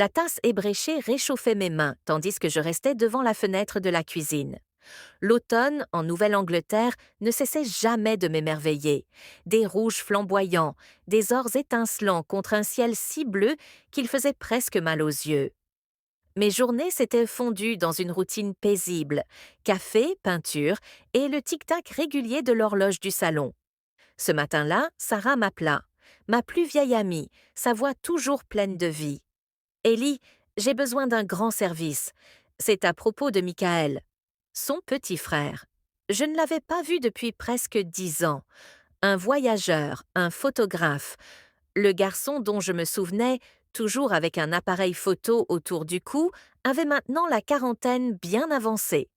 La tasse ébréchée réchauffait mes mains, tandis que je restais devant la fenêtre de la cuisine. L'automne, en Nouvelle-Angleterre, ne cessait jamais de m'émerveiller. Des rouges flamboyants, des ors étincelants contre un ciel si bleu qu'il faisait presque mal aux yeux. Mes journées s'étaient fondues dans une routine paisible, café, peinture et le tic-tac régulier de l'horloge du salon. Ce matin-là, Sarah m'appela. Ma plus vieille amie, sa voix toujours pleine de vie. Ellie, j'ai besoin d'un grand service. C'est à propos de Michael, son petit frère. Je ne l'avais pas vu depuis presque 10 ans. Un voyageur, un photographe. Le garçon dont je me souvenais, toujours avec un appareil photo autour du cou, avait maintenant la quarantaine bien avancée.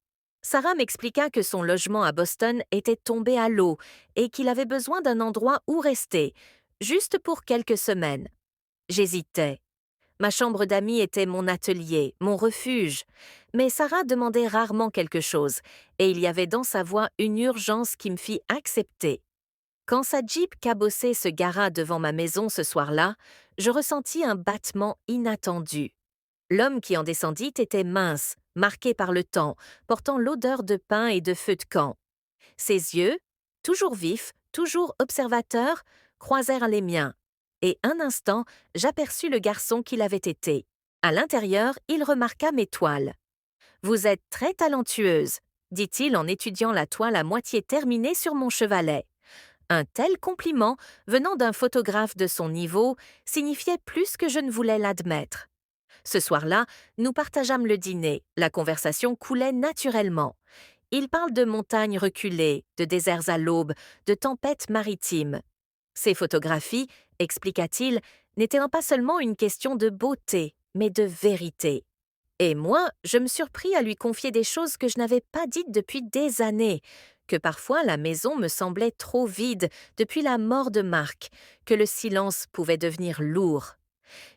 Sarah m'expliqua que son logement à Boston était tombé à l'eau et qu'il avait besoin d'un endroit où rester, juste pour quelques semaines. J'hésitais. Ma chambre d'amis était mon atelier, mon refuge. Mais Sarah demandait rarement quelque chose, et il y avait dans sa voix une urgence qui me fit accepter. Quand sa Jeep cabossée se gara devant ma maison ce soir-là, je ressentis un battement inattendu. L'homme qui en descendit était mince, marqué par le temps, portant l'odeur de pain et de feu de camp. Ses yeux, toujours vifs, toujours observateurs, croisèrent les miens, et un instant, j'aperçus le garçon qu'il avait été. À l'intérieur, il remarqua mes toiles. Vous êtes très talentueuse, dit-il en étudiant la toile à moitié terminée sur mon chevalet. Un tel compliment, venant d'un photographe de son niveau, signifiait plus que je ne voulais l'admettre. Ce soir-là, nous partageâmes le dîner, la conversation coulait naturellement. Il parle de montagnes reculées, de déserts à l'aube, de tempêtes maritimes. Ces photographies, expliqua-t-il, n'étaient pas seulement une question de beauté, mais de vérité. Et moi, je me surpris à lui confier des choses que je n'avais pas dites depuis des années, que parfois la maison me semblait trop vide depuis la mort de Marc, que le silence pouvait devenir lourd.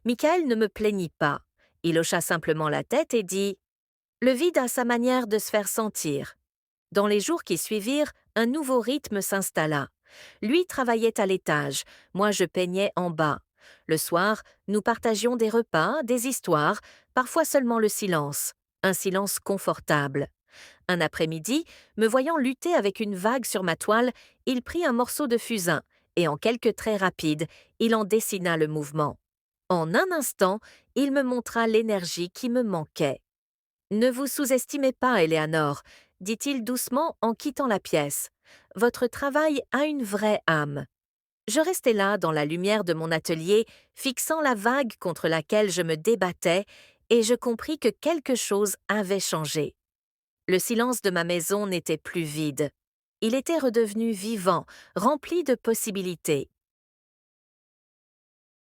Michael ne me plaignit pas. Il hocha simplement la tête et dit « Le vide a sa manière de se faire sentir. » Dans les jours qui suivirent, un nouveau rythme s'installa. Lui travaillait à l'étage, moi je peignais en bas. Le soir, nous partagions des repas, des histoires, parfois seulement le silence, un silence confortable. Un après-midi, me voyant lutter avec une vague sur ma toile, il prit un morceau de fusain, et en quelques traits rapides, il en dessina le mouvement. En un instant, il me montra l'énergie qui me manquait. « Ne vous sous-estimez pas, Éléanore, dit-il doucement en quittant la pièce. Votre travail a une vraie âme. Je restai là, dans la lumière de mon atelier, fixant la vague contre laquelle je me débattais, et je compris que quelque chose avait changé. Le silence de ma maison n'était plus vide. Il était redevenu vivant, rempli de possibilités.